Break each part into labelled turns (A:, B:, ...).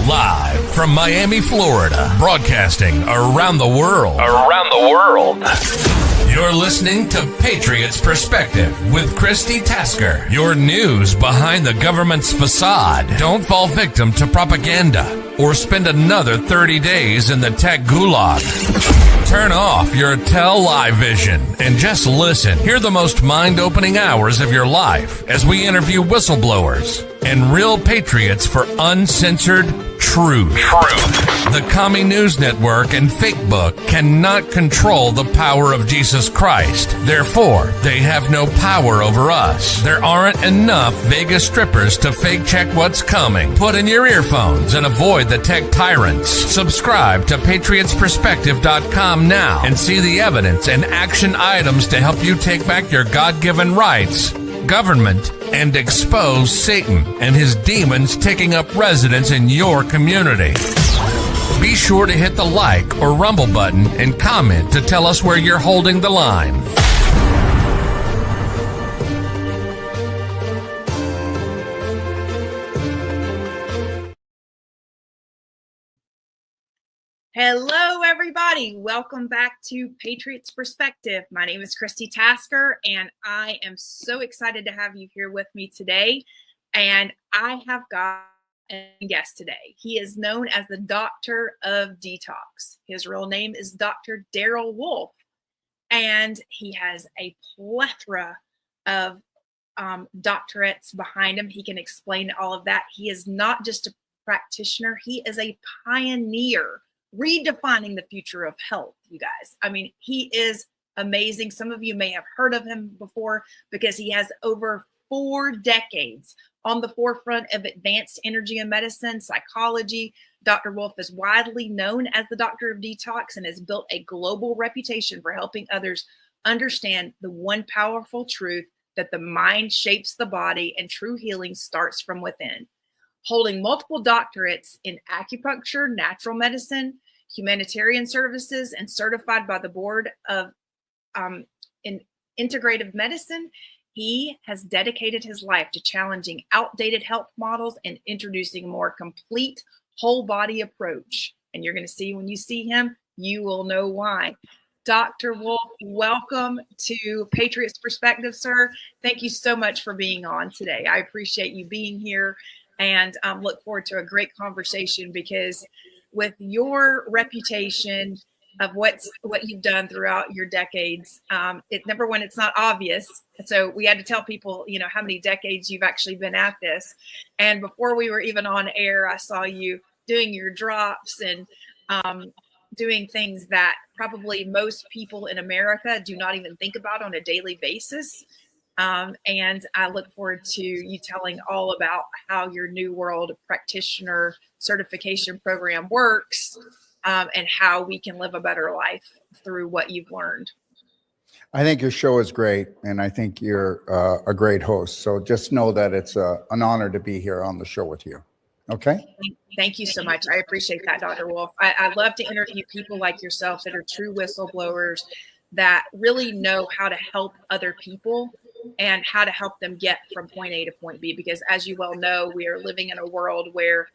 A: Live from Miami, Florida, broadcasting around the world. You're listening to Patriots Perspective with Christi Tasker. Your news behind the government's facade. Don't fall victim to propaganda or spend another 30 days in the tech gulag. Turn off your tell lie vision and just listen. Hear the most mind-opening hours of your life as we interview whistleblowers and real patriots for uncensored truth. The Commie News Network and Fake Book cannot control the power of Jesus Christ. Therefore, they have no power over us. There aren't enough Vegas strippers to fake check what's coming. Put in your earphones and avoid the tech tyrants. Subscribe to PatriotsPerspective.com now and see the evidence and action items to help you take back your God-given rights, government, and expose Satan and his demons taking up residence in your community. Be sure to hit the like or rumble button and comment to tell us where you're holding the line.
B: Hello, everybody. Welcome back to Patriots Perspective. My name is Christi Tasker, and I am so excited to have you here with me today. And I have got a guest today. He is known as the Doctor of Detox. His real name is Dr. Darrell Wolfe, and he has a plethora of doctorates behind him. He can explain all of that. He is not just a practitioner. He is a pioneer redefining the future of health, you guys. I mean, he is amazing. Some of you may have heard of him before because he has over 4 decades on the forefront of advanced energy and medicine, psychology. Dr. Wolfe is widely known as the Doctor of Detox and has built a global reputation for helping others understand the one powerful truth that the mind shapes the body and true healing starts from within. Holding multiple doctorates in acupuncture, natural medicine, humanitarian services, and certified by the Board of in Integrative Medicine, he has dedicated his life to challenging outdated health models and introducing a more complete whole body approach. And you're going to see when you see him, you will know why. Dr. Wolfe, welcome to Patriots Perspective, sir. Thank you so much for being on today. I appreciate you being here and look forward to a great conversation because with your reputation of what you've done throughout your decades, number one, it's not obvious. So we had to tell people, how many decades you've actually been at this. And before we were even on air, I saw you doing your drops and doing things that probably most people in America do not even think about on a daily basis. And I look forward to you telling all about how your New World Practitioner certification program works and how we can live a better life through what you've learned.
C: I think your show is great, and I think you're a great host. So just know that it's an honor to be here on the show with you. Okay?
B: Thank you so much. I appreciate that, Dr. Wolfe. I love to interview people like yourself that are true whistleblowers that really know how to help other people and how to help them get from point A to point B. Because as you well know, we are living in a world where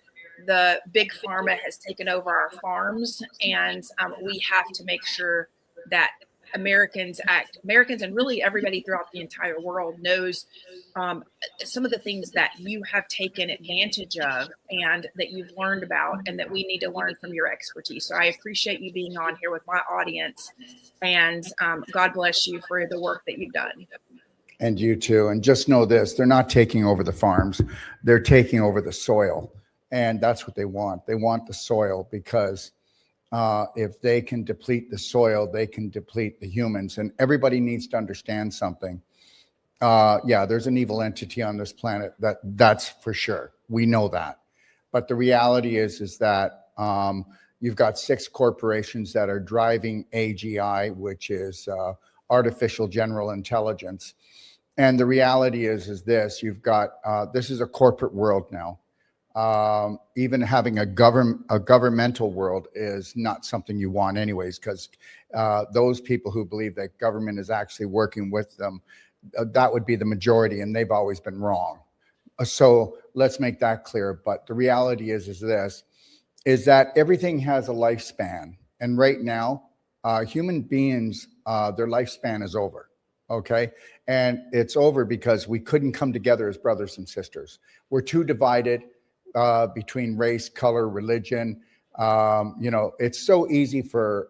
B: the big pharma has taken over our farms, and we have to make sure that Americans and really everybody throughout the entire world knows some of the things that you have taken advantage of and that you've learned about and that we need to learn from your expertise. So I appreciate you being on here with my audience, and God bless you for the work that you've done.
C: And you too. And just know this, they're not taking over the farms. They're taking over the soil. And that's what they want. They want the soil because if they can deplete the soil, they can deplete the humans. And everybody needs to understand something. There's an evil entity on this planet. That's for sure. We know that. But the reality is that you've got 6 corporations that are driving AGI, which is artificial general intelligence. And the reality is this, you've got, this is a corporate world now. Even having a governmental world is not something you want anyways, because those people who believe that government is actually working with them, that would be the majority, and they've always been wrong. So let's make that clear. But the reality is this, is that everything has a lifespan. And right now, human beings, their lifespan is over. Okay. And it's over because we couldn't come together as brothers and sisters. We're too divided between race, color, religion. It's so easy for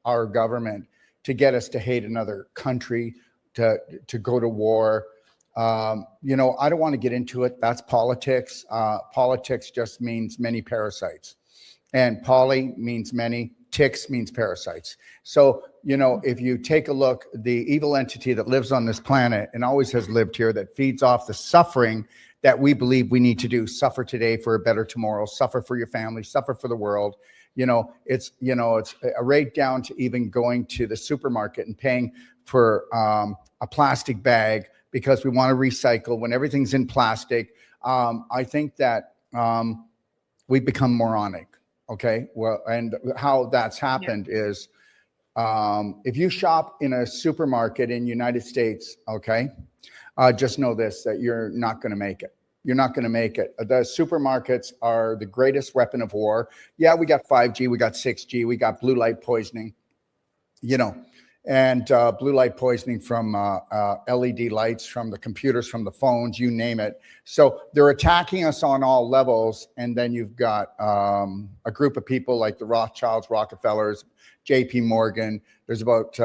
C: our government to get us to hate another country, to go to war. I don't want to get into it. That's politics. Politics just means many parasites. And poly means many, ticks means parasites. So, if you take a look, the evil entity that lives on this planet and always has lived here, that feeds off the suffering that we believe we need to do, suffer today for a better tomorrow, suffer for your family, suffer for the world. It's right down to even going to the supermarket and paying for a plastic bag because we want to recycle when everything's in plastic. I think that we've become moronic. Okay. Well, and how that's happened is if you shop in a supermarket in the United States, okay, just know this, that you're not going to make it. You're not going to make it. The supermarkets are the greatest weapon of war. Yeah, we got 5G, we got 6G, we got blue light poisoning, and blue light poisoning from LED lights, from the computers, from the phones, you name it. So they're attacking us on all levels. And then you've got a group of people like the Rothschilds, Rockefellers, JP Morgan. There's about,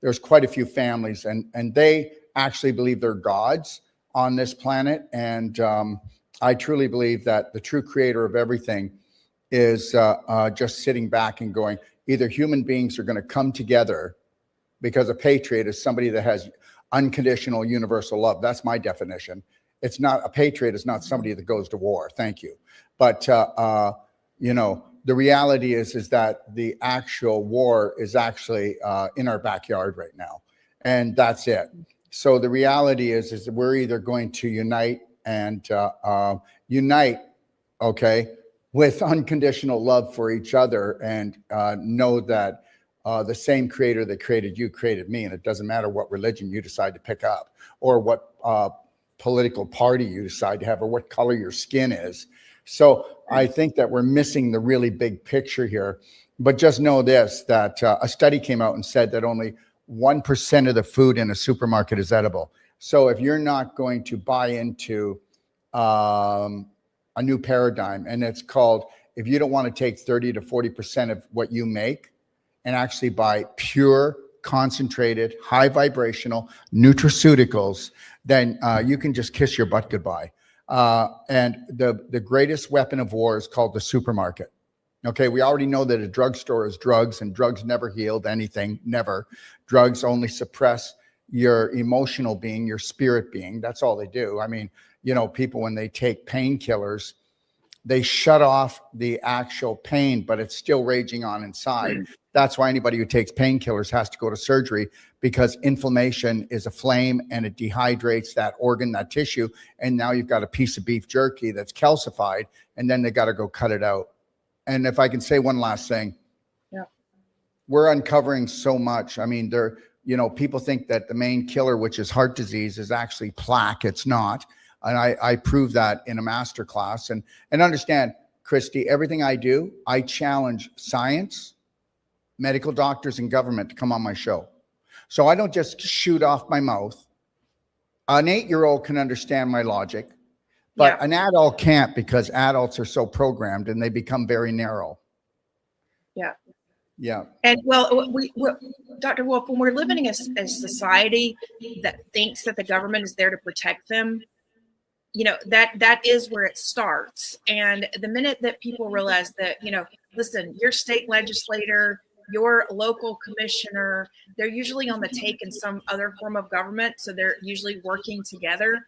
C: there's quite a few families, and they actually believe they're gods on this planet. And I truly believe that the true creator of everything is just sitting back and going, either human beings are going to come together, because a patriot is somebody that has unconditional universal love. That's my definition. It's not, a patriot is not somebody that goes to war. Thank you. But, the reality is that the actual war is actually in our backyard right now. And that's it. So the reality is that we're either going to unite, okay, with unconditional love for each other, and know that the same creator that created you created me. And it doesn't matter what religion you decide to pick up, or what political party you decide to have, or what color your skin is. So I think that we're missing the really big picture here. But just know this, that a study came out and said that only 1% of the food in a supermarket is edible. So if you're not going to buy into a new paradigm, and it's called, if you don't want to take 30 to 40% of what you make and actually buy pure, concentrated, high vibrational nutraceuticals, then you can just kiss your butt goodbye. And the greatest weapon of war is called the supermarket. Okay, we already know that a drugstore is drugs, and drugs never healed anything, never. Drugs only suppress your emotional being, your spirit being. That's all they do. I mean, people, when they take painkillers, they shut off the actual pain, but it's still raging on inside. That's why anybody who takes painkillers has to go to surgery, because inflammation is a flame, and it dehydrates that organ, that tissue. And now you've got a piece of beef jerky that's calcified, and then they got to go cut it out. And if I can say one last thing, we're uncovering so much. I mean, people think that the main killer, which is heart disease, is actually plaque. It's not. And I prove that in a master class. And understand, Christi, everything I do, I challenge science, medical doctors, and government to come on my show. So I don't just shoot off my mouth. An 8-year-old can understand my logic, but an adult can't, because adults are so programmed and they become very narrow. Yeah.
B: And Dr. Wolfe, when we're living in a society that thinks that the government is there to protect them, that is where it starts. And the minute that people realize that, listen, your state legislator, your local commissioner, they're usually on the take in some other form of government. So they're usually working together.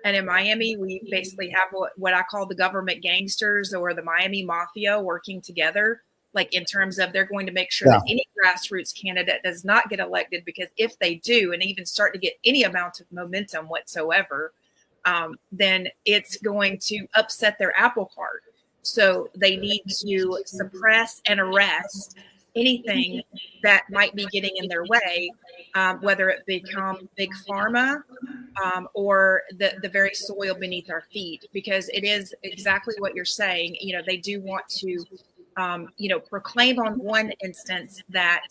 B: And in Miami, we basically have what I call the government gangsters, or the Miami mafia, working together, like in terms of they're going to make sure that any grassroots candidate does not get elected, because if they do, and even start to get any amount of momentum whatsoever, then it's going to upset their apple cart. So they need to suppress and arrest anything that might be getting in their way, whether it become big pharma or the very soil beneath our feet, because it is exactly what you're saying. They do want to, proclaim on one instance that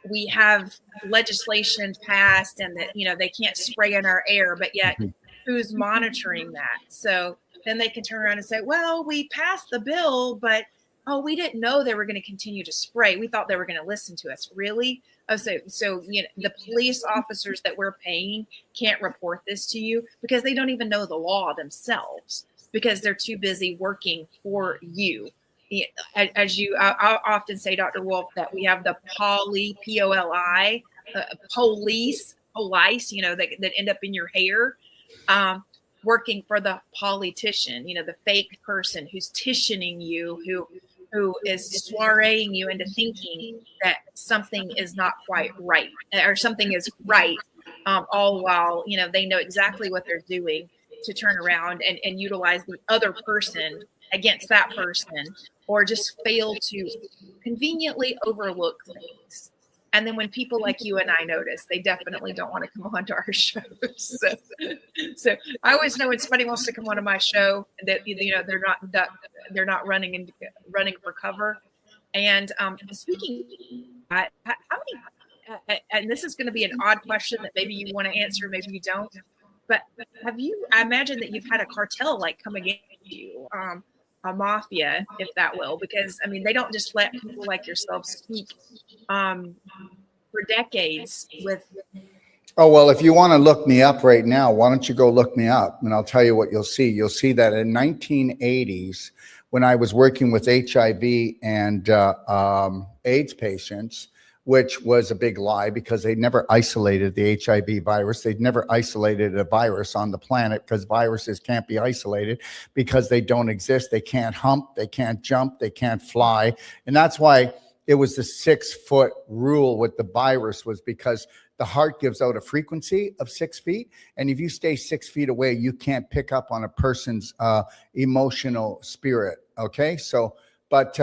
B: we have legislation passed and that, they can't spray in our air, but yet who's monitoring that? So then they can turn around and say, well, we passed the bill, but oh, we didn't know they were going to continue to spray. We thought they were going to listen to us. Really? Oh, so the police officers that we're paying can't report this to you because they don't even know the law themselves, because they're too busy working for you. As I often say, Dr. Wolfe, that we have the police, that end up in your hair, working for the politician, the fake person who's titianing you, who is soireeing you into thinking that something is not quite right or something is right, all while, they know exactly what they're doing to turn around and utilize the other person against that person, or just fail to conveniently overlook things. And then when people like you and I notice, they definitely don't want to come on to our shows. So I always know when somebody wants to come on to my show that they're not running for cover. And speaking, how many? And this is going to be an odd question that maybe you want to answer, maybe you don't. But I imagine that you've had a cartel come against you, a mafia, if that will, because they don't just let people like yourself speak for decades with.
C: Oh, well, if you want to look me up right now, why don't you go look me up and I'll tell you what you'll see. You'll see that in 1980s, when I was working with HIV and AIDS patients, which was a big lie because they never isolated the HIV virus. They'd never isolated a virus on the planet because viruses can't be isolated because they don't exist. They can't hump, they can't jump, they can't fly. And that's why it was the 6-foot rule with the virus, was because the heart gives out a frequency of 6 feet. And if you stay 6 feet away, you can't pick up on a person's emotional spirit. Okay. So, but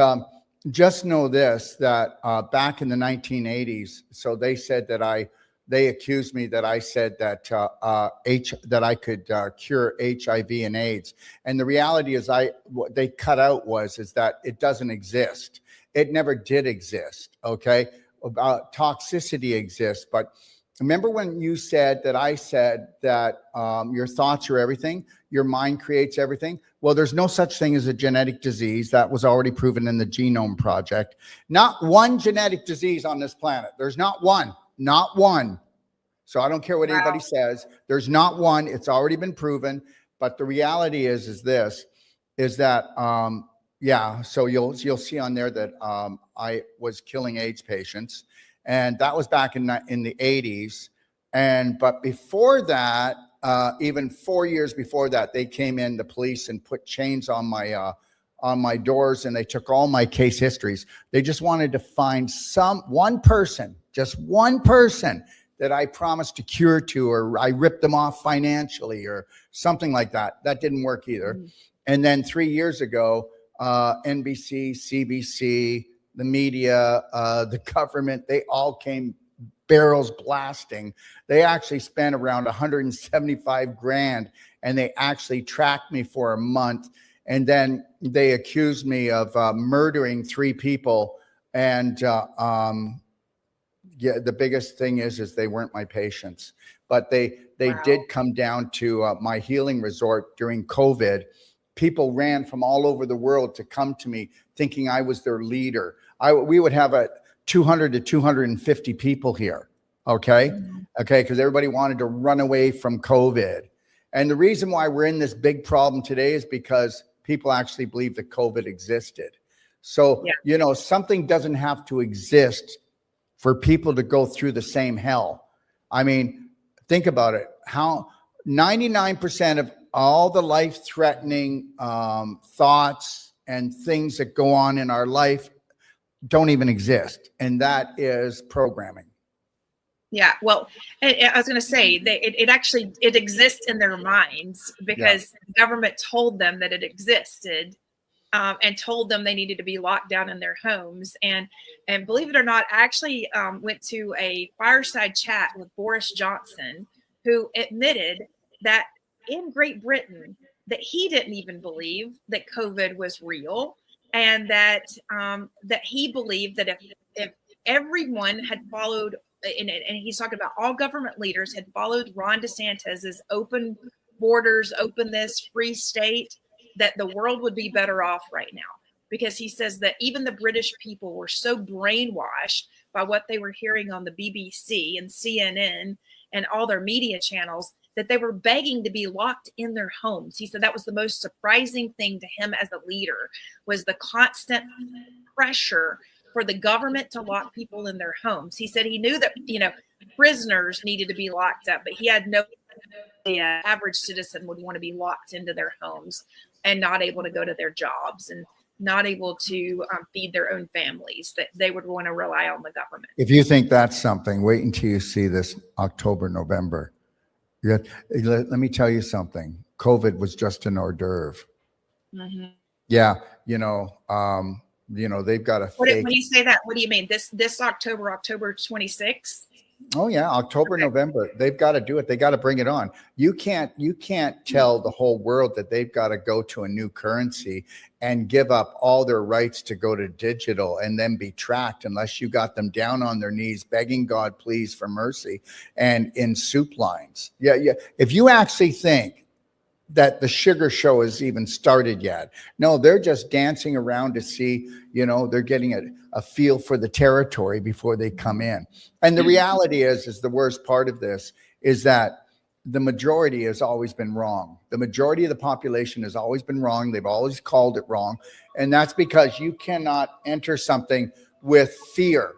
C: just know this, that back in the 1980s, so they said that they accused me that I said that that I could cure HIV and AIDS. And the reality is what they cut out is that it doesn't exist. It never did exist. Okay. Toxicity exists. But remember when you said that I said that your thoughts are everything, your mind creates everything? Well, there's no such thing as a genetic disease. That was already proven in the Genome Project. Not one genetic disease on this planet. There's not one. So I don't care what anybody says. There's not one. It's already been proven. But the reality is that so you'll see on there that I was killing AIDS patients, and that was back in the 80s. But before that, even 4 years before that, they came in, the police, and put chains on my doors, and they took all my case histories. They just wanted to find one person that I promised to cure to, or I ripped them off financially or something like that. That didn't work either. Mm-hmm. And then 3 years ago, NBC, CBC, the media, the government, they all came barrels blasting. They actually spent around $175,000, and they actually tracked me for a month. And then they accused me of murdering 3 people. And the biggest thing is they weren't my patients, but they did come down to my healing resort during COVID. People ran from all over the world to come to me thinking I was their leader. We would have 200 to 250 people here. Okay. Because everybody wanted to run away from COVID. And the reason why we're in this big problem today is because people actually believe that COVID existed. So, something doesn't have to exist for people to go through the same hell. I mean, think about it. How 99% of all the life-threatening thoughts and things that go on in our life don't even exist. And that is programming.
B: Yeah, well, I was going to say it exists in their minds because the government told them that it existed, and told them they needed to be locked down in their homes. And believe it or not, I actually went to a fireside chat with Boris Johnson, who admitted that in Great Britain, that he didn't even believe that COVID was real, and that he believed that if everyone had followed, and he's talking about all government leaders had followed Ron DeSantis's open borders, open this free state, that the world would be better off right now. Because he says that even the British people were so brainwashed by what they were hearing on the BBC and CNN and all their media channels that they were begging to be locked in their homes. He said that was the most surprising thing to him as a leader, was the constant pressure for the government to lock people in their homes. He said he knew that, prisoners needed to be locked up, but he had no idea average citizen would want to be locked into their homes and not able to go to their jobs and not able to feed their own families, that they would want to rely on the government.
C: If you think that's something, wait until you see this October, November. Let me tell you something. COVID was just an hors d'oeuvre. Mm-hmm. Yeah, they've got a fake.
B: When you say that, what do you mean? This October 26th?
C: Oh yeah, October, okay. November. They've got to do it. They got to bring it on. You can't tell the whole world that they've got to go to a new currency and give up all their rights to go to digital and then be tracked unless you got them down on their knees begging God please for mercy and in soup lines. Yeah. If you actually think that the sugar show has even started yet, no, they're just dancing around to see, they're getting a feel for the territory before they come in. And the reality is the worst part of this is that the majority has always been wrong. The majority of the population has always been wrong. They've always called it wrong. And that's because you cannot enter something with fear.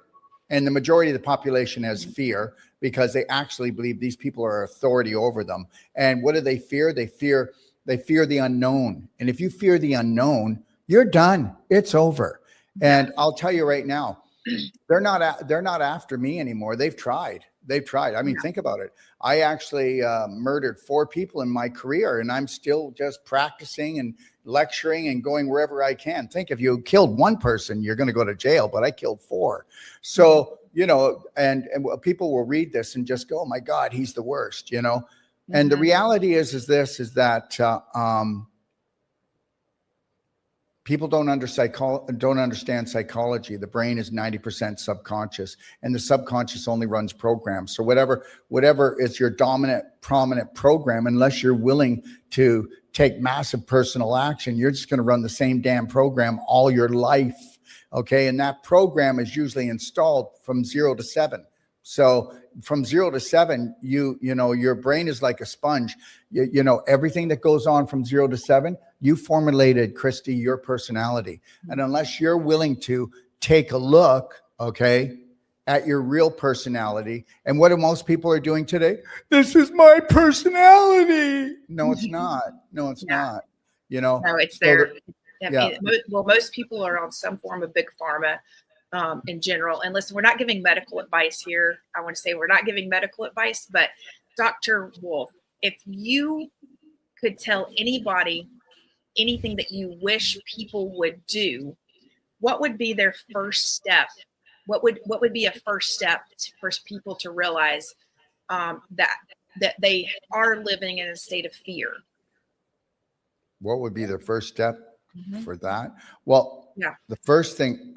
C: And the majority of the population has fear because they actually believe these people are authority over them. And what do they fear? They fear the unknown. And if you fear the unknown, you're done. It's over. And I'll tell you right now, they're not after me anymore. They've tried. I mean, think about it. I actually murdered 4 people in my career, and I'm still just practicing and lecturing and going wherever I can. Think if you killed 1 person, you're going to go to jail, but I killed 4. So, and people will read this and just go, oh my God, he's the worst, And the reality is that people don't understand psychology. The brain is 90% subconscious, and the subconscious only runs programs. So whatever is your dominant, prominent program, unless you're willing to take massive personal action, you're just going to run the same damn program all your life. Okay. And that program is usually installed from 0 to 7. So from 0 to 7, your brain is like a sponge. Everything that goes on from 0 to 7, you formulated, Christi, your personality. And unless you're willing to take a look, okay, at your real personality, and what do most people are doing today? This is my personality. No, it's not. No, it's not.
B: No, it's there. Most people are on some form of big pharma. In general. And listen, we're not giving medical advice here. I want to say we're not giving medical advice, but Dr. Wolfe, if you could tell anybody anything that you wish people would do, what would be their first step? What would be a first step for people to realize that they are living in a state of fear?
C: What would be the first step for that? Well, the first thing.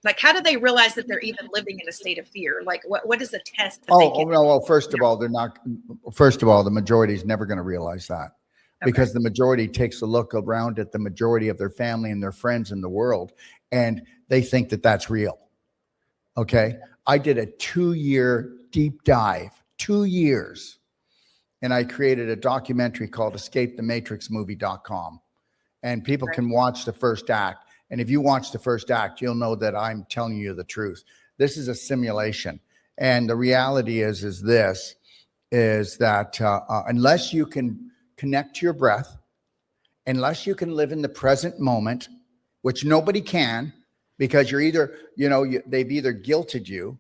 B: Like, how do they realize that they're even living in a state of fear? Like, what is the test?
C: Well, first of all, they're not. First of all, the majority is never going to realize that, because the majority takes a look around at the majority of their family and their friends in the world, and they think that that's real. Okay. I did a 2-year deep dive, 2 years, and I created a documentary called EscapeTheMatrixMovie.com, and people can watch the first act. And if you watch the first act, you'll know that I'm telling you the truth. This is a simulation. And the reality is that unless you can connect to your breath, unless you can live in the present moment, which nobody can, because you're either, they've either guilted you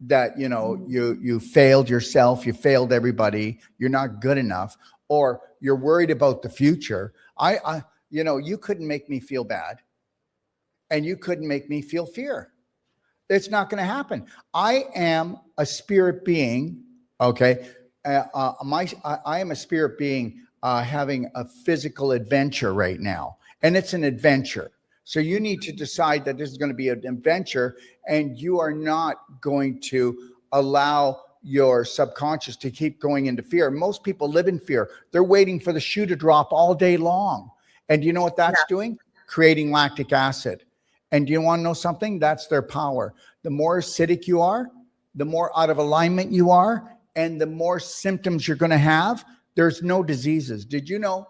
C: that, you failed yourself, you failed everybody, you're not good enough, or you're worried about the future. you couldn't make me feel bad, and you couldn't make me feel fear. It's not going to happen. I am a spirit being. Okay. I am a spirit being having a physical adventure right now, and it's an adventure. So you need to decide that this is going to be an adventure, and you are not going to allow your subconscious to keep going into fear. Most people live in fear. They're waiting for the shoe to drop all day long. And you know what that's doing? Creating lactic acid. And do you want to know something? That's their power. The more acidic you are, the more out of alignment you are, and the more symptoms you're going to have. There's no diseases. Did you know?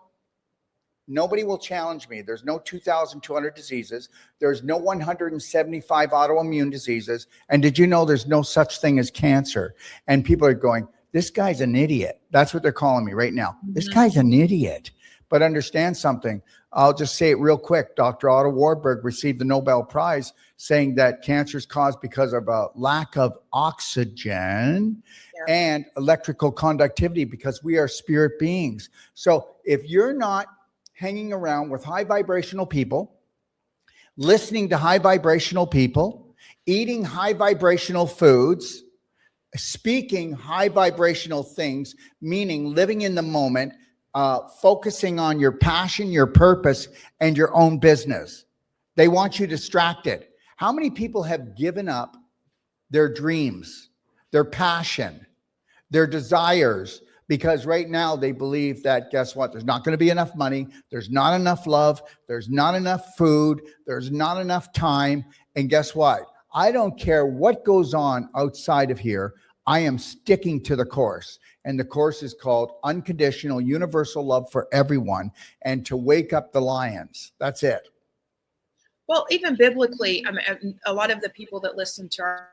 C: Nobody will challenge me. There's no 2,200 diseases. There's no 175 autoimmune diseases. And did you know there's no such thing as cancer? And people are going, this guy's an idiot. That's what they're calling me right now. This guy's an idiot. But understand something. I'll just say it real quick. Dr. Otto Warburg received the Nobel Prize saying that cancer is caused because of a lack of oxygen and electrical conductivity, because we are spirit beings. So if you're not hanging around with high vibrational people, listening to high vibrational people, eating high vibrational foods, speaking high vibrational things, meaning living in the moment, focusing on your passion, your purpose, and your own business. They want you distracted. How many people have given up their dreams, their passion, their desires, because right now they believe that, guess what? There's not going to be enough money. There's not enough love. There's not enough food. There's not enough time. And guess what? I don't care what goes on outside of here. I am sticking to the course. And the course is called Unconditional Universal Love for Everyone, and to wake up the lions. That's it.
B: Well, even biblically, I mean, a lot of the people that listen to our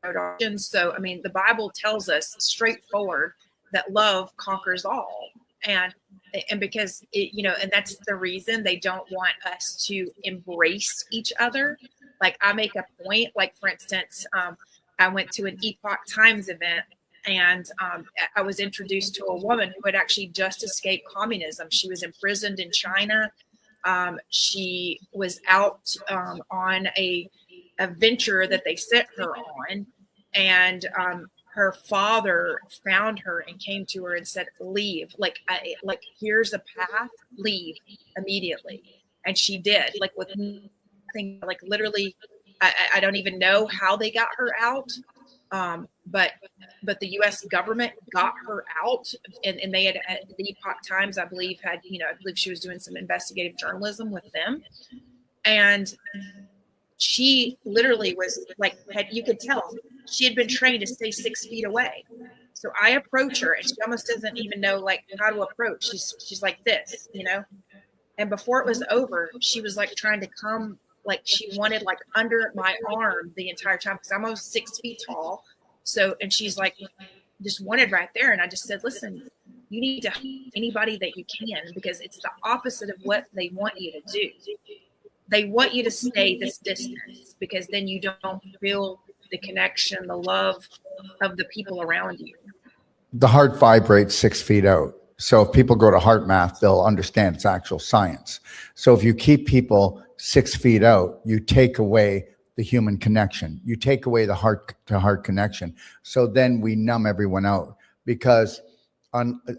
B: audience, so I mean, the Bible tells us straightforward that love conquers all, and because and that's the reason they don't want us to embrace each other. Like, I make a point, like, for instance, I went to an Epoch Times event, and I was introduced to a woman who had actually just escaped communism. She was imprisoned in China. She was out on a venture that they sent her on, and her father found her and came to her and said, leave, like here's a path, leave immediately. And she did, like, with nothing, like, literally, I don't even know how they got her out. But the U.S. government got her out, and they had, at the Epoch Times, I believe, had, I believe she was doing some investigative journalism with them. And she literally was like, you could tell she had been trained to stay 6 feet away. So I approach her, and she almost doesn't even know, like, how to approach. She's like this, and before it was over, she was like trying to come, like, she wanted, like, under my arm the entire time, because I'm almost 6 feet tall. So, and she's like, just wanted right there. And I just said, listen, you need to help anybody that you can, because it's the opposite of what they want you to do. They want you to stay this distance, because then you don't feel the connection, the love of the people around you.
C: The heart vibrates 6 feet out. So if people go to heart math, they'll understand it's actual science. So if you keep people 6 feet out, you take away the human connection. You take away the heart to heart connection. So then we numb everyone out, because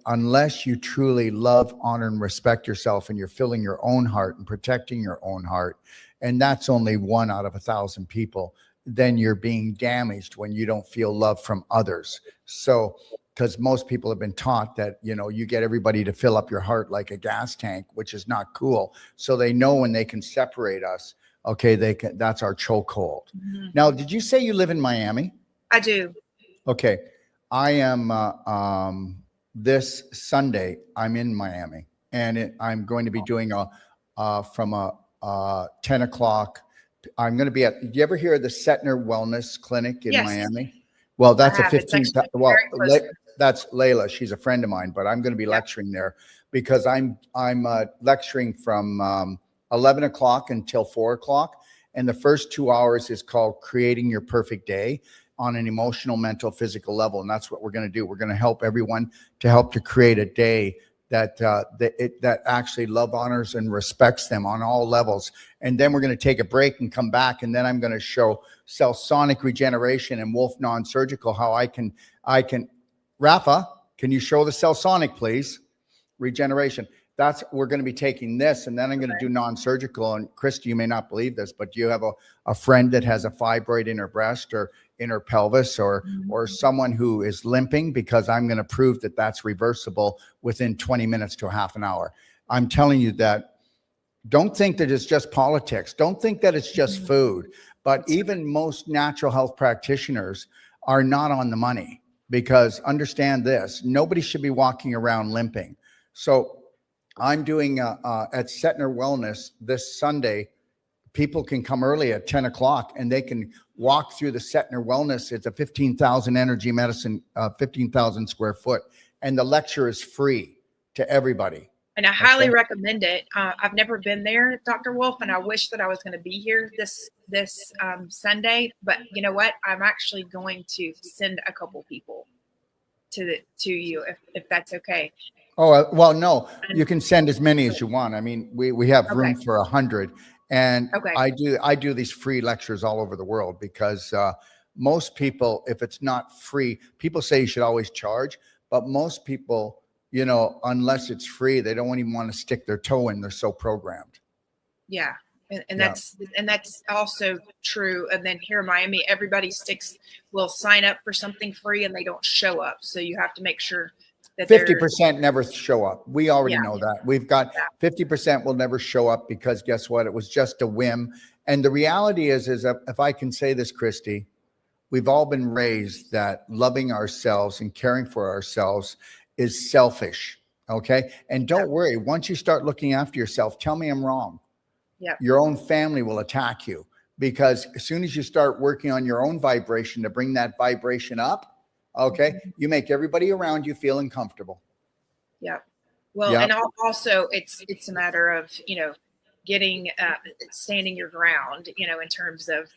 C: unless you truly love, honor, and respect yourself, and you're filling your own heart and protecting your own heart, and that's only 1 out of 1,000 people, then you're being damaged when you don't feel love from others. So, because most people have been taught that, you get everybody to fill up your heart like a gas tank, which is not cool. So they know when they can separate us, okay, that's our chokehold. Mm-hmm. Now, did you say you live in Miami?
B: I do.
C: Okay. I am, this Sunday, I'm in Miami, and I'm going to be doing from 10 o'clock. I'm going to be do you ever hear of the Setner Wellness Clinic in Miami? Well, that's a 15, that's Layla. She's a friend of mine, but I'm going to be lecturing there, because I'm lecturing from 11 o'clock until 4 o'clock. And the first 2 hours is called Creating Your Perfect Day, on an emotional, mental, physical level. And that's what we're going to do. We're going to help everyone to create a day that actually love, honors, and respects them on all levels. And then we're going to take a break and come back, and then I'm going to show cell-sonic regeneration and Wolfe non-surgical, how I can Rafa, can you show the cell-sonic, please? Regeneration. We're going to be taking this, and then I'm going to do non-surgical. And Christi, you may not believe this, but you have a friend that has a fibroid in her breast or in her pelvis, or someone who is limping, because I'm going to prove that that's reversible within 20 minutes to a half an hour. I'm telling you that. Don't think that it's just politics. Don't think that it's just food. But even most natural health practitioners are not on the money, because understand this: nobody should be walking around limping. So I'm doing at Setner Wellness this Sunday. People can come early at 10 o'clock and they can walk through the Setner Wellness. It's a 15,000 energy medicine, 15,000 square foot. And the lecture is free to everybody.
B: And I highly recommend it. I've never been there, Dr. Wolfe, and I wish that I was going to be here this Sunday. But you know what? I'm actually going to send a couple people to you if that's okay.
C: Oh, well, no, you can send as many as you want. I mean, we have room for 100. And I do these free lectures all over the world, because most people, if it's not free, people say you should always charge, but most people, unless it's free, they don't even want to stick their toe in. They're so programmed.
B: Yeah. And that's also true. And then here in Miami, everybody will sign up for something free and they don't show up. So you have to make sure that
C: 50% never show up. We already know that. We've got 50% will never show up, because guess what? It was just a whim. And the reality is if I can say this, Christi, we've all been raised that loving ourselves and caring for ourselves is selfish. Okay. And don't worry. Once you start looking after yourself, tell me I'm wrong. Yeah. Your own family will attack you, because as soon as you start working on your own vibration to bring that vibration up, okay, you make everybody around you feel uncomfortable.
B: Yeah. Well, and also it's a matter of, getting, standing your ground, in terms of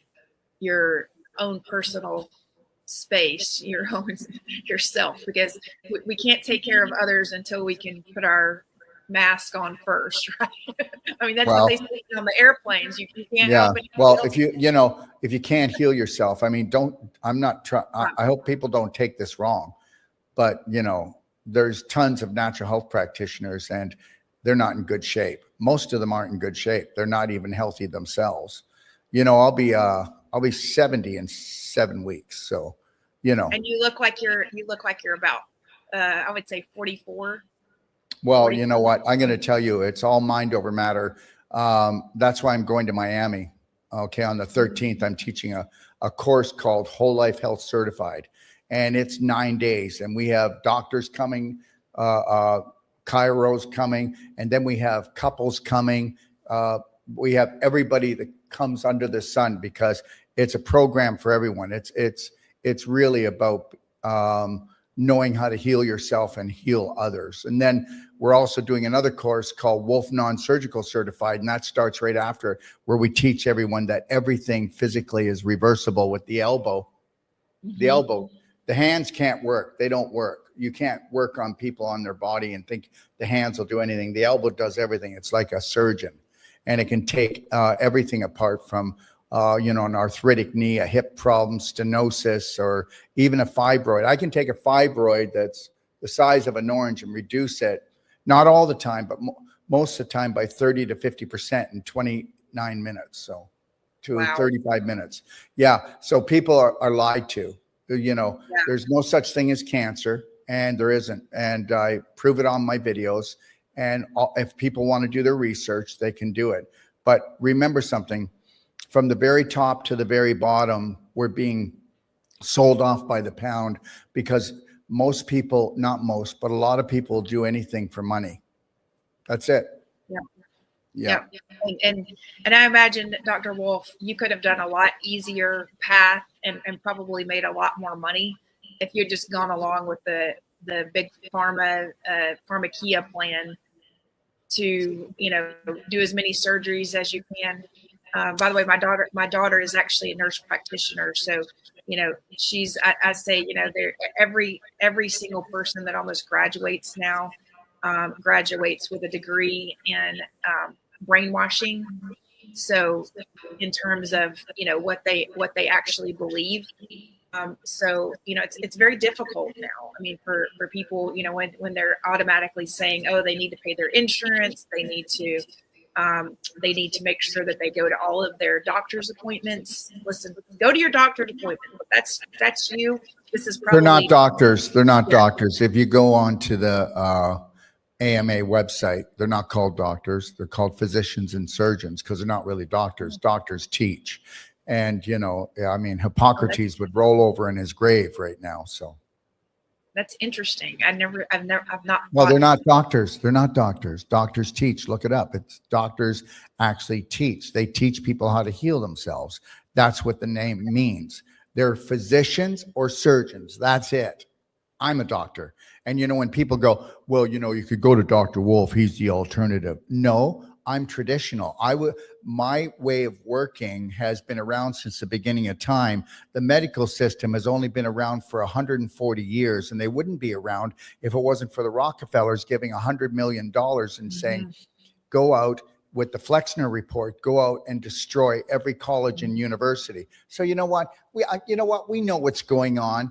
B: your own personal space, yourself, because we can't take care of others until we can put our mask on first, right? I mean, that's what they say on the airplanes. You can't help it.
C: Well, if you can't heal yourself, I mean, I hope people don't take this wrong, but there's tons of natural health practitioners and they're not in good shape. Most of them aren't in good shape. They're not even healthy themselves. I'll be 70 in 7 weeks. So,
B: and you look like you're about, I would say 44.
C: Well, you know what? I'm going to tell you, it's all mind over matter. That's why I'm going to Miami. Okay. On the 13th, I'm teaching a course called Whole Life Health Certified, and it's 9 days. And we have doctors coming, chiros coming, and then we have couples coming. We have everybody that comes under the sun, because it's a program for everyone. It's really about, knowing how to heal yourself and heal others. And then we're also doing another course called Wolfe Non-Surgical Certified, and that starts right after, where we teach everyone that everything physically is reversible with the elbow. The elbow, the hands can't work. They don't work. You can't work on people on their body and think the hands will do anything. The elbow does everything. It's like a surgeon, and it can take everything apart from an arthritic knee, a hip problem, stenosis, or even a fibroid. I can take a fibroid that's the size of an orange and reduce it, not all the time, but most of the time, by 30 to 50% in 29 minutes. So to 35 minutes. Yeah. So people are lied to. There's no such thing as cancer, and there isn't. And I prove it on my videos. And if people want to do their research, they can do it. But remember something. From the very top to the very bottom, we're being sold off by the pound, because most people, not most, but a lot of people do anything for money. That's it. Yeah.
B: And I imagine, Dr. Wolfe, you could have done a lot easier path and probably made a lot more money if you'd just gone along with the big pharmacia plan to, do as many surgeries as you can. By the way, my daughter is actually a nurse practitioner. So, she's, I say, every single person that almost graduates now graduates with a degree in brainwashing. So in terms of, what they actually believe. So, it's very difficult now. I mean, for people, when they're automatically saying, oh, they need to pay their insurance, they need to make sure that they go to all of their doctor's appointments. Listen, go to your doctor's appointment. That's you. This is probably.
C: They're not doctors. They're not
B: Yeah.
C: doctors. If you go on to the AMA website, they're not called doctors. They're called physicians and surgeons because they're not really doctors. Doctors teach. And, Hippocrates would roll over in his grave right now. So
B: that's interesting. I've not.
C: Well, they're not doctors. They're not doctors. Doctors teach. Look it up. It's doctors actually teach. They teach people how to heal themselves. That's what the name means. They're physicians or surgeons. That's it. I'm a doctor. And, when people go, well, you could go to Dr. Wolfe. He's the alternative. No, I'm traditional. My way of working has been around since the beginning of time. The medical system has only been around for 140 years, and they wouldn't be around if it wasn't for the Rockefellers giving $100 million and saying, go out with the Flexner report, go out and destroy every college and university. So you know what? We know what's going on.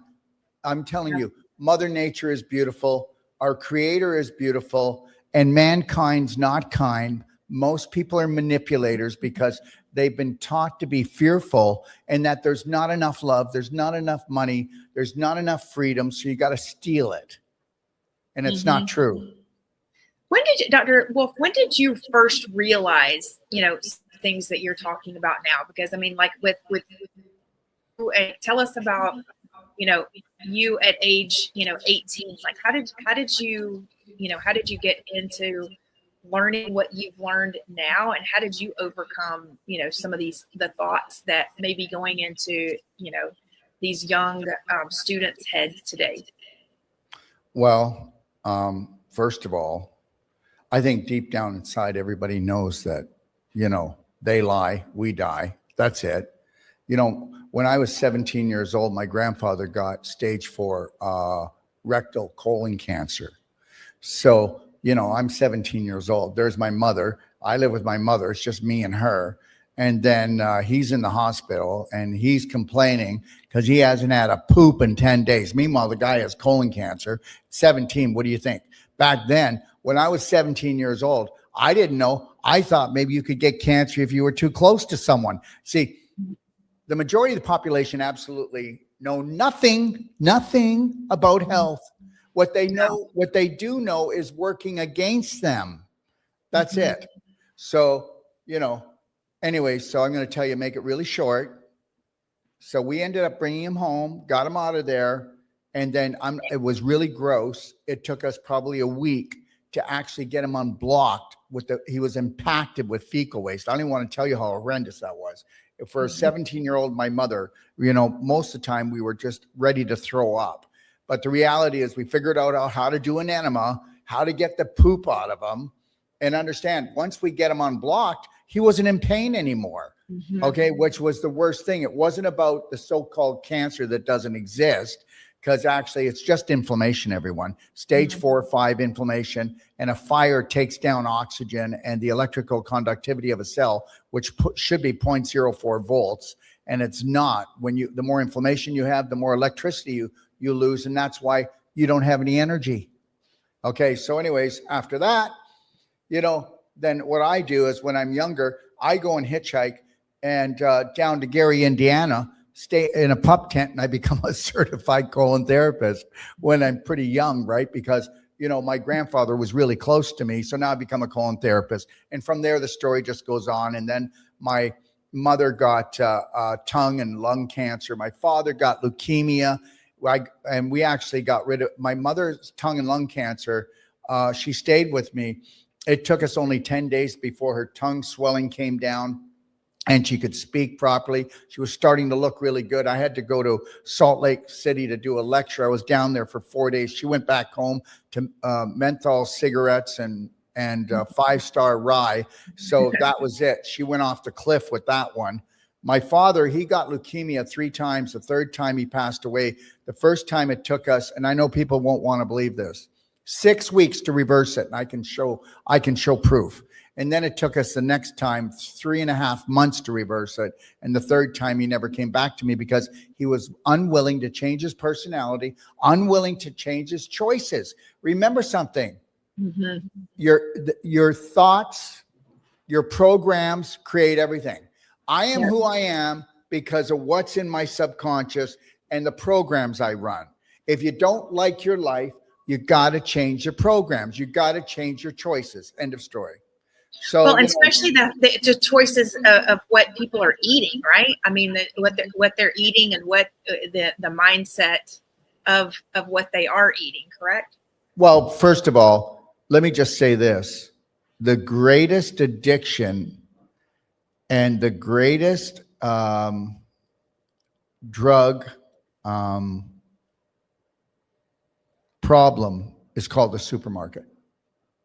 C: I'm telling you, Mother Nature is beautiful. Our Creator is beautiful, and mankind's not kind. Most people are manipulators because they've been taught to be fearful and that there's not enough love, there's not enough money, there's not enough freedom, so you got to steal it. And it's not true.
B: Dr. Wolfe, when did you first realize, things that you're talking about now? Because I mean, like with tell us about, you at age, 18, like how did you get into learning what you've learned now, and how did you overcome, some of the thoughts that may be going into, these young students' heads today?
C: Well, first of all, I think deep down inside, everybody knows that, they lie, we die. That's it. When I was 17 years old, my grandfather got stage 4 rectal colon cancer. So, I'm 17 years old. There's my mother. I live with my mother. It's just me and her. And then he's in the hospital and he's complaining because he hasn't had a poop in 10 days. Meanwhile, the guy has colon cancer. 17, what do you think? Back then, when I was 17 years old, I didn't know. I thought maybe you could get cancer if you were too close to someone. See, the majority of the population absolutely know nothing about health. What they do know is working against them. That's it. So, anyway, so I'm going to tell you, make it really short. So we ended up bringing him home, got him out of there. And then it was really gross. It took us probably a week to actually get him unblocked he was impacted with fecal waste. I don't even want to tell you how horrendous that was. For a 17-year-old, my mother, most of the time we were just ready to throw up. But the reality is we figured out how to do an enema, how to get the poop out of him, and understand once we get him unblocked, he wasn't in pain anymore. Okay, which was the worst thing. It wasn't about the so-called cancer that doesn't exist, because actually it's just inflammation, everyone. Stage 4 or 5 inflammation, and a fire takes down oxygen and the electrical conductivity of a cell, which should be 0.04 volts, and it's not. The more inflammation you have, the more electricity you lose, and that's why you don't have any energy. Okay, so anyways, after that, then what I do is when I'm younger, I go and hitchhike and down to Gary, Indiana, stay in a pup tent, and I become a certified colon therapist when I'm pretty young, right? Because, my grandfather was really close to me. So now I become a colon therapist. And from there, the story just goes on. And then my mother got tongue and lung cancer. My father got leukemia. And we actually got rid of my mother's tongue and lung cancer. She stayed with me. It took us only 10 days before her tongue swelling came down and she could speak properly. She was starting to look really good. I had to go to Salt Lake City to do a lecture. I was down there for 4 days. She went back home to menthol cigarettes and 5-star rye. So that was it. She went off the cliff with that one. My father, he got leukemia 3 times. The third time he passed away. The first time it took us, and I know people won't want to believe this, 6 weeks to reverse it. And I can show proof. And then it took us the next time 3.5 months to reverse it. And the third time he never came back to me because he was unwilling to change his personality, unwilling to change his choices. Remember something, your thoughts, your programs create everything. I am who I am because of what's in my subconscious and the programs I run. If you don't like your life, you got to change your programs. You got to change your choices. End of story. So,
B: well, and especially the choices of what people are eating, right? I mean, what they're eating and what the mindset of what they are eating, correct?
C: Well, first of all, let me just say this. The greatest addiction and the greatest drug problem is called the supermarket.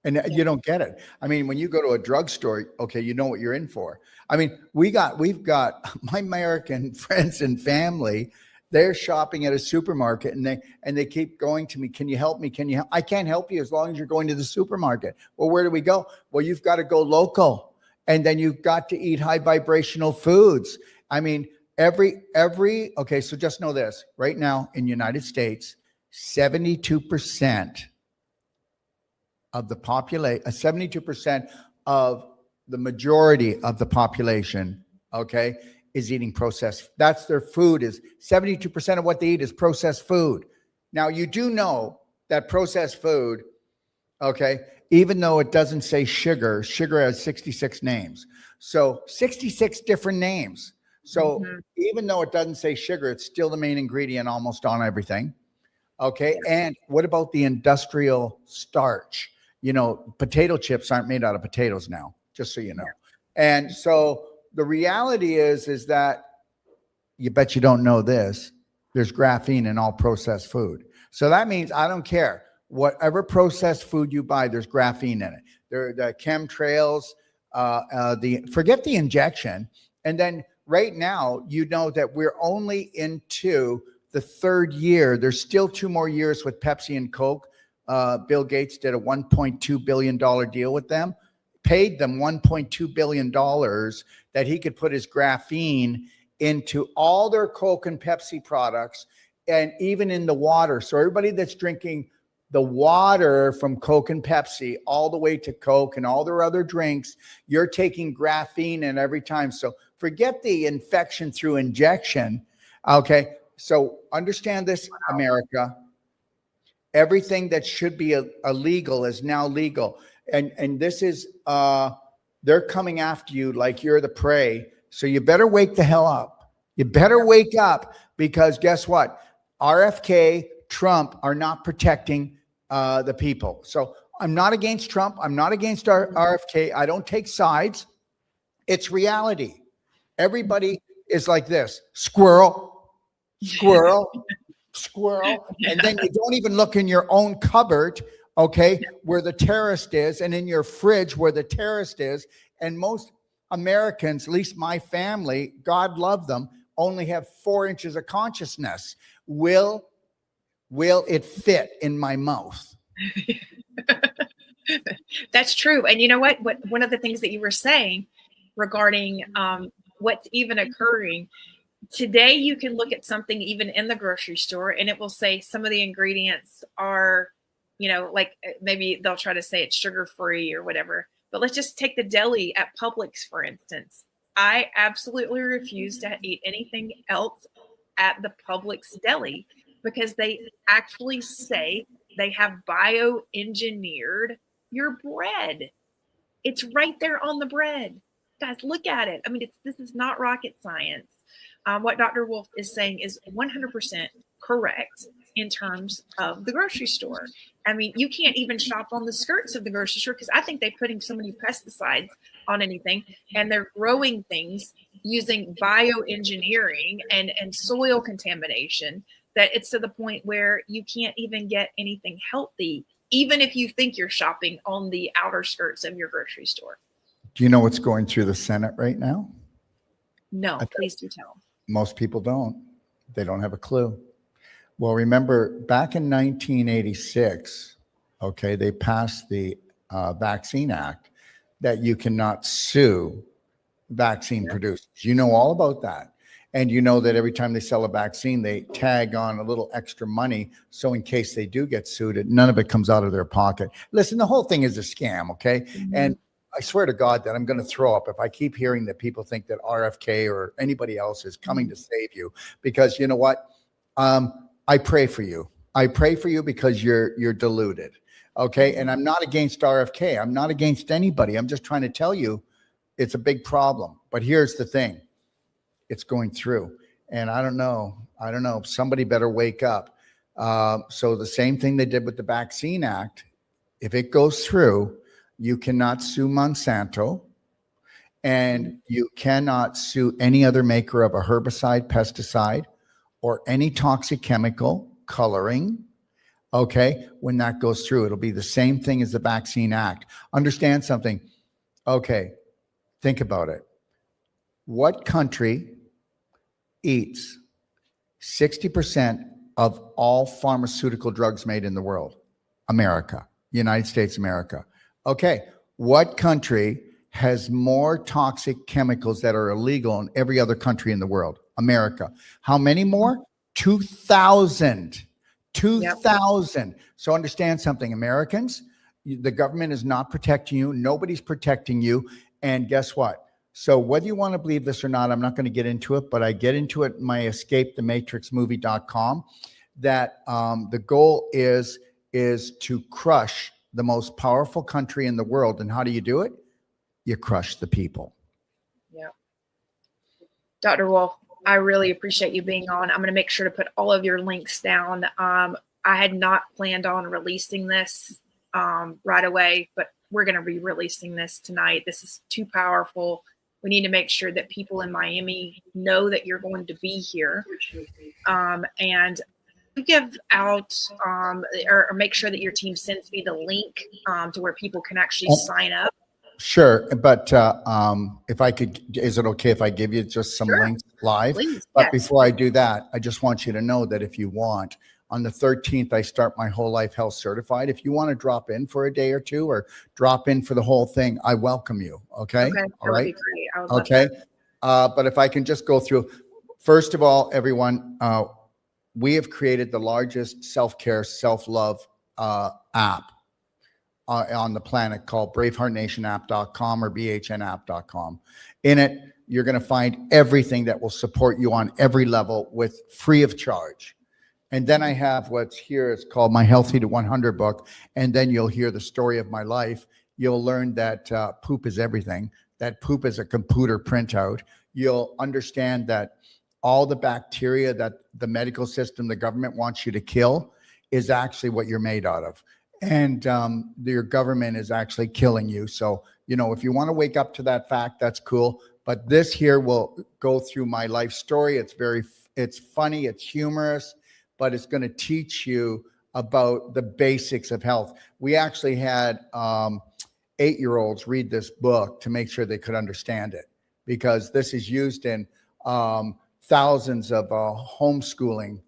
C: And you don't get it. I mean, when you go to a drugstore, okay, you know what you're in for. I mean, we've got my American friends and family, they're shopping at a supermarket and they keep going to me. Can you help me? I can't help you as long as you're going to the supermarket. Well, where do we go? Well, you've got to go local, and then you've got to eat high vibrational foods. I mean, okay, so just know this right now in the United States, 72% of the population, 72% of the majority of the population, okay, is eating processed. That's their food, is 72% of what they eat is processed food. Now, you do know that processed food, okay, even though it doesn't say sugar has 66 names. So 66 different names. So even though it doesn't say sugar, it's still the main ingredient almost on everything. Okay. And what about the industrial starch? You know, potato chips aren't made out of potatoes now, just so you know. And so the reality is that, you bet you don't know this, there's graphene in all processed food. So that means I don't care. Whatever processed food you buy, there's graphene in it. The chemtrails, forget the injection. And then right now, you know that we're only into the third year. There's still 2 more years with Pepsi and Coke. Bill Gates did a $1.2 billion deal with them, paid them $1.2 billion that he could put his graphene into all their Coke and Pepsi products and even in the water. So everybody that's drinking the water from Coke and Pepsi all the way to Coke and all their other drinks, you're taking graphene in every time. So forget the infection through injection. Okay. So understand this, America. Everything that should be illegal is now legal. And this is, they're coming after you like you're the prey. So you better wake the hell up. You better wake up, because guess what? RFK, Trump are not protecting the people. So I'm not against Trump. I'm not against RFK. I don't take sides. It's reality. Everybody is like this: squirrel, squirrel, squirrel. And then you don't even look in your own cupboard, okay, where the terrorist is, and in your fridge where the terrorist is. And most Americans, at least my family, God love them, only have 4 inches of consciousness. Will it fit in my mouth?
B: That's true. And you know what? One of the things that you were saying regarding what's even occurring today, you can look at something even in the grocery store and it will say some of the ingredients are, you know, like maybe they'll try to say it's sugar free or whatever. But let's just take the deli at Publix, for instance. I absolutely refuse to eat anything else at the Publix deli because they actually say they have bioengineered your bread. It's right there on the bread. Guys, look at it. I mean, this is not rocket science. What Dr. Wolfe is saying is 100% correct in terms of the grocery store. I mean, you can't even shop on the skirts of the grocery store because I think they're putting so many pesticides on anything, and they're growing things using bioengineering and soil contamination that it's to the point where you can't even get anything healthy, even if you think you're shopping on the outer skirts of your grocery store.
C: Do you know what's going through the Senate right now?
B: No, please do tell.
C: Most people don't. They don't have a clue. Well, remember back in 1986, okay, they passed the Vaccine Act that you cannot sue vaccine producers. You know all about that. And you know that every time they sell a vaccine, they tag on a little extra money. So in case they do get sued, none of it comes out of their pocket. Listen, the whole thing is a scam, okay? Mm-hmm. And I swear to God that I'm going to throw up if I keep hearing that people think that RFK or anybody else is coming to save you. Because you know what? I pray for you. I pray for you because you're deluded, okay? And I'm not against RFK. I'm not against anybody. I'm just trying to tell you it's a big problem. But here's the thing. It's going through. And I don't know. Somebody better wake up. So the same thing they did with the Vaccine Act, if it goes through, you cannot sue Monsanto, and you cannot sue any other maker of a herbicide, pesticide, or any toxic chemical, coloring. Okay, when that goes through, it'll be the same thing as the Vaccine Act. Understand something. Okay, think about it. What country eats 60% of all pharmaceutical drugs made in the world? America, United States, America. Okay, what country has more toxic chemicals that are illegal in every other country in the world? America. How many more? 2,000. 2,000. Yep. So understand something, Americans, the government is not protecting you. Nobody's protecting you. And guess what? So whether you want to believe this or not, I'm not going to get into it, but I get into it in my escapethematrixmovie.com, that the goal is to crush the most powerful country in the world. And how do you do it? You crush the people.
B: Yeah. Dr. Wolfe, I really appreciate you being on. I'm going to make sure to put all of your links down. I had not planned on releasing this right away, but we're going to be releasing this tonight. This is too powerful. We need to make sure that people in Miami know that you're going to be here. And give out or make sure that your team sends me the link to where people can actually sign up.
C: Sure, but if I could, is it okay if I give you just some links live?
B: Please,
C: but
B: yes.
C: Before I do that, I just want you to know that if you want, on the 13th, I start my Whole Life Health Certified. If you want to drop in for a day or two or drop in for the whole thing, I welcome you. Okay. All right.
B: Would be great. I would
C: okay. But if I can just go through, first of all, everyone, we have created the largest self-care, self-love app on the planet called BraveheartNationApp.com or BHNApp.com. In it, you're going to find everything that will support you on every level with free of charge. And then I have what's here. It's called my Healthy to 100 book. And then you'll hear the story of my life. You'll learn that poop is everything, that poop is a computer printout. You'll understand that all the bacteria that the medical system, the government wants you to kill is actually what you're made out of. And your government is actually killing you. So, you know, if you want to wake up to that fact, that's cool. But this here will go through my life story. It's funny, it's humorous, but it's going to teach you about the basics of health. We actually had 8-year-olds read this book to make sure they could understand it, because this is used in thousands of homeschooling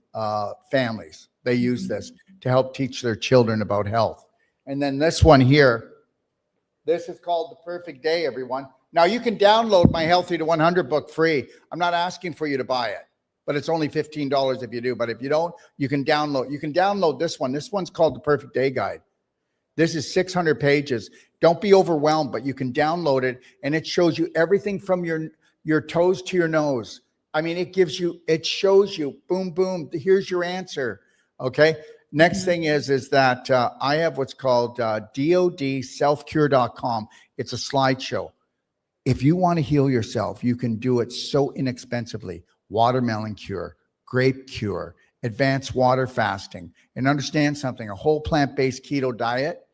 C: families. They use this to help teach their children about health. And then this one here, this is called The Perfect Day, everyone. Now you can download my Healthy to 100 book free. I'm not asking for you to buy it, but it's only $15 if you do. But if you don't, you can download this one. This one's called The Perfect Day Guide. This is 600 pages. Don't be overwhelmed, but you can download it, and it shows you everything from your toes to your nose. I mean, it shows you, boom, boom, here's your answer. Okay. Next thing is that I have what's called DODselfcure.com. It's a slideshow. If you want to heal yourself, you can do it so inexpensively. Watermelon cure, grape cure, advanced water fasting. And understand something, a whole plant-based keto diet,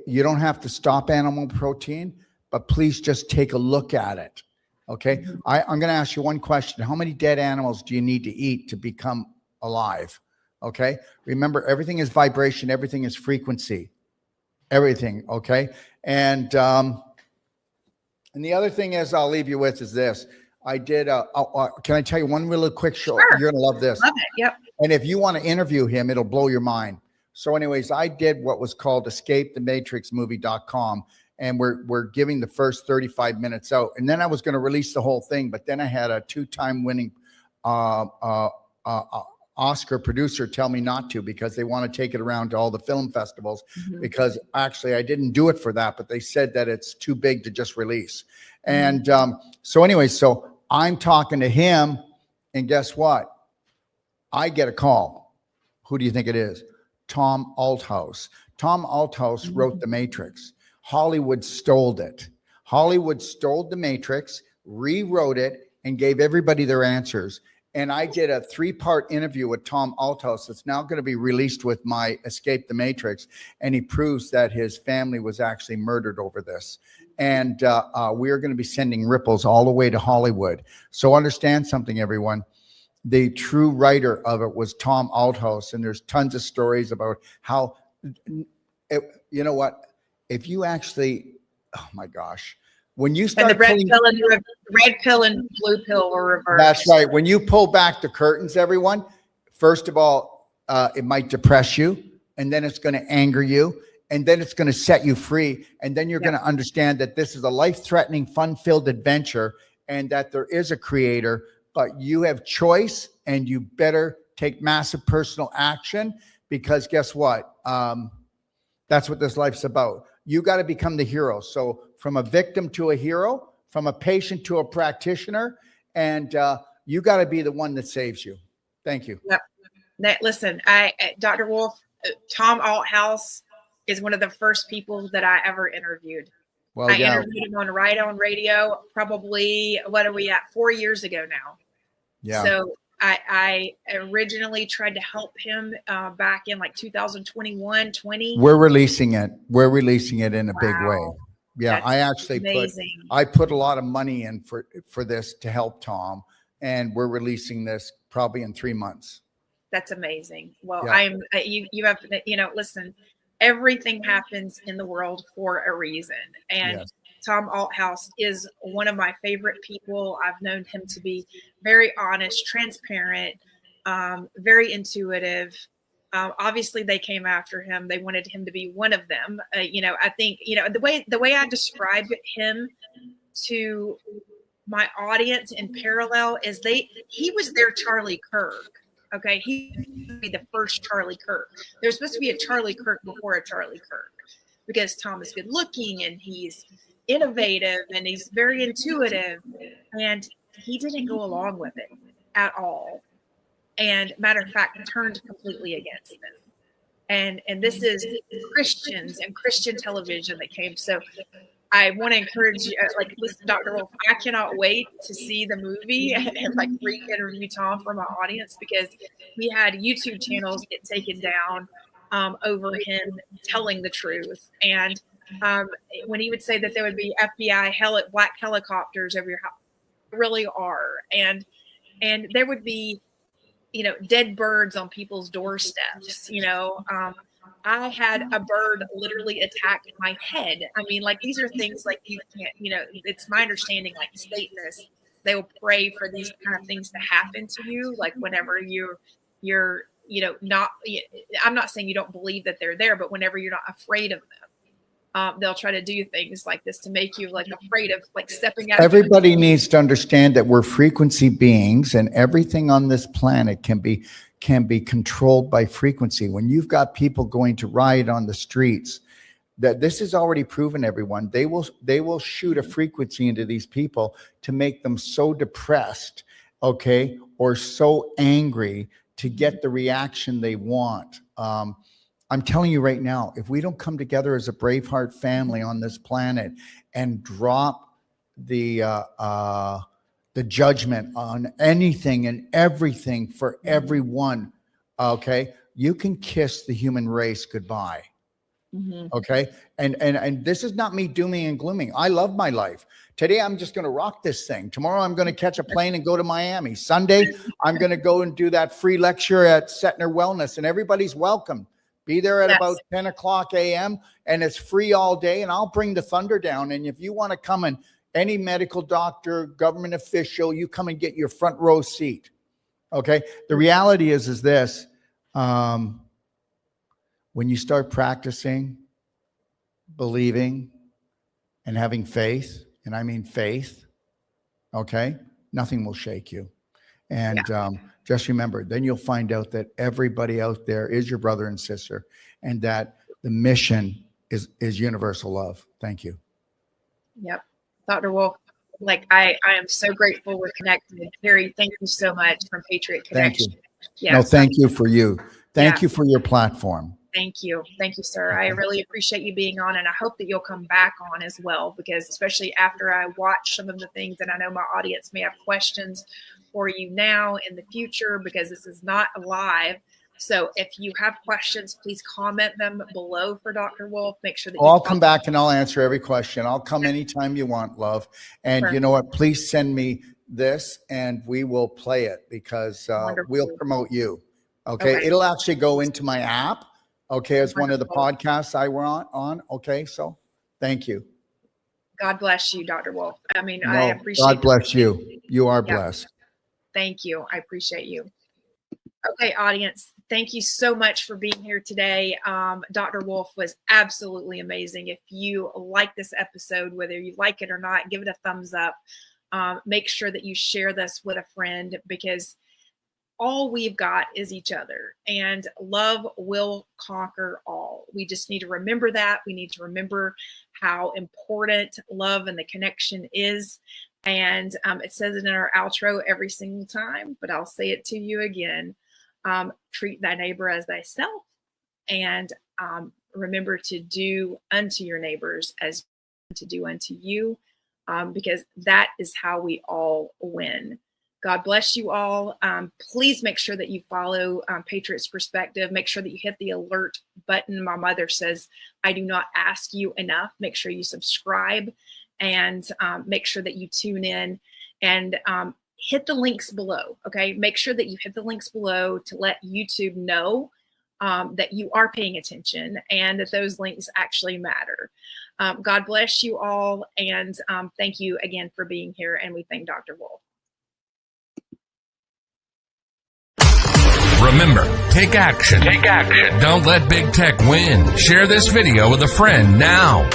C: you don't have to stop animal protein, but please just take a look at it. Okay. I'm going to ask you one question. How many dead animals do you need to eat to become alive? Okay. Remember, everything is vibration. Everything is frequency. Everything. Okay. And the other thing is I'll leave you with is this. I did, can I tell you one really quick show?
B: Sure.
C: You're going to love this.
B: Love it. Yep.
C: And if you want to interview him, it'll blow your mind. So anyways, I did what was called escapethematrixmovie.com. And we're giving the first 35 minutes out. And then I was going to release the whole thing. But then I had a 2-time winning Oscar producer tell me not to, because they want to take it around to all the film festivals. Because actually I didn't do it for that, but they said that it's too big to just release. And so anyway, so I'm talking to him, and guess what? I get a call. Who do you think it is? Tom Althouse. Tom Althouse wrote The Matrix. Hollywood stole it. Hollywood stole The Matrix, rewrote it, and gave everybody their answers. And I did a 3-part interview with Tom Althouse that's now going to be released with my Escape the Matrix. And he proves that his family was actually murdered over this. And we are going to be sending ripples all the way to Hollywood. So understand something, everyone. The true writer of it was Tom Althouse. And there's tons of stories about how, you know what? If you actually, oh my gosh, when you start
B: and the red pill and blue pill were reversed.
C: That's right. When you pull back the curtains, everyone, first of all, it might depress you, and then it's going to anger you, and then it's going to set you free, and then you're going to understand that this is a life-threatening, fun-filled adventure, and that there is a creator, but you have choice, and you better take massive personal action, because guess what? That's what this life's about. You got to become the hero. So from a victim to a hero, from a patient to a practitioner, and you got to be the one that saves you. Thank you.
B: Yep. Listen, Dr. Wolfe, Tom Althouse is one of the first people that I ever interviewed.
C: Well,
B: I interviewed him on Right On Radio, probably, what are we at, 4 years ago now.
C: Yeah.
B: So I originally tried to help him back in like 2021, 20.
C: We're releasing it. We're releasing it in a big way. Yeah,
B: That's
C: I actually put a lot of money in for this to help Tom, and we're releasing this probably in 3 months.
B: That's amazing. Well, you have, listen, everything happens in the world for a reason. And Tom Althouse is one of my favorite people. I've known him to be very honest, transparent, very intuitive. Obviously, they came after him. They wanted him to be one of them. I think, the way I describe him to my audience in parallel is he was their Charlie Kirk. Okay, he would be the first Charlie Kirk. There's supposed to be a Charlie Kirk before a Charlie Kirk, because Tom is good looking and he's innovative and he's very intuitive, and he didn't go along with it at all. And matter of fact, turned completely against them. And this is Christians and Christian television that came. So I want to encourage you, listen, Dr. Wolfe, I cannot wait to see the movie and re-interview Tom for my audience, because we had YouTube channels get taken down over him telling the truth. And when he would say that there would be FBI black helicopters over your house, really are. And there would be, dead birds on people's doorsteps. I had a bird literally attack my head. I mean, these are things you can't, it's my understanding, Satanists, they will pray for these kind of things to happen to you. Whenever you're not, I'm not saying you don't believe that they're there, but whenever you're not afraid of them, they'll try to do things like this to make you afraid of stepping out.
C: Everybody needs to understand that we're frequency beings, and everything on this planet can be controlled by frequency. When you've got people going to riot on the streets, that this is already proven, everyone. They will shoot a frequency into these people to make them so depressed, okay, or so angry to get the reaction they want. I'm telling you right now, if we don't come together as a Braveheart family on this planet and drop the judgment on anything and everything for everyone, okay, you can kiss the human race goodbye. Okay. And this is not me dooming and glooming. I love my life. Today, I'm just going to rock this thing. Tomorrow, I'm going to catch a plane and go to Miami. Sunday, I'm going to go and do that free lecture at Setner Wellness, and everybody's welcome. Be there at about 10 o'clock a.m. and it's free all day, and I'll bring the thunder down. And if you want to come, and any medical doctor, government official, you come and get your front row seat. Okay. The reality is this, when you start practicing, believing, and having faith, and I mean faith, okay, nothing will shake you. And just remember, then you'll find out that everybody out there is your brother and sister, and that the mission is universal love. Thank you.
B: Yep. Dr. Wolfe, like I am so grateful we're connected. Carrie, thank you so much from Patriot Connection.
C: Thank you. Yes. No, thank you for you. Thank you for your platform.
B: Thank you. Thank you, sir. I really appreciate you being on, and I hope that you'll come back on as well, because especially after I watch some of the things, and I know my audience may have questions for you now in the future, because this is not live. So if you have questions, please comment them below for Dr. Wolfe. Make sure that
C: I'll come back and I'll answer every question. I'll come anytime you want, love. And
B: Perfect.
C: You know what? Please send me this and we will play it, because we'll promote you. Okay. It'll actually go into my app. Okay. As one of the podcasts I were on. Okay. So thank you.
B: God bless you, Dr. Wolfe. I mean, I appreciate
C: God bless you. You are blessed.
B: Thank you. I appreciate you. Okay, audience, thank you so much for being here today. Dr. Wolfe was absolutely amazing. If you like this episode, whether you like it or not, give it a thumbs up. Make sure that you share this with a friend, because all we've got is each other, and love will conquer all. We just need to remember that. We need to remember how important love and the connection is. And it says it in our outro every single time, but I'll say it to you again. Treat thy neighbor as thyself, and remember to do unto your neighbors as to do unto you, because that is how we all win. God bless you all. Please make sure that you follow Patriots Perspective. Make sure that you hit the alert button. My mother says, I do not ask you enough. Make sure you subscribe, and make sure that you tune in, and hit the links below. Okay. Make sure that you hit the links below to let YouTube know that you are paying attention and that those links actually matter. God bless you all. And thank you again for being here. And we thank Dr. Wolfe.
A: Remember, take action. Take action. Don't let big tech win. Share this video with a friend now.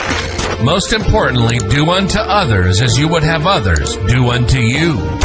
A: Most importantly, do unto others as you would have others do unto you.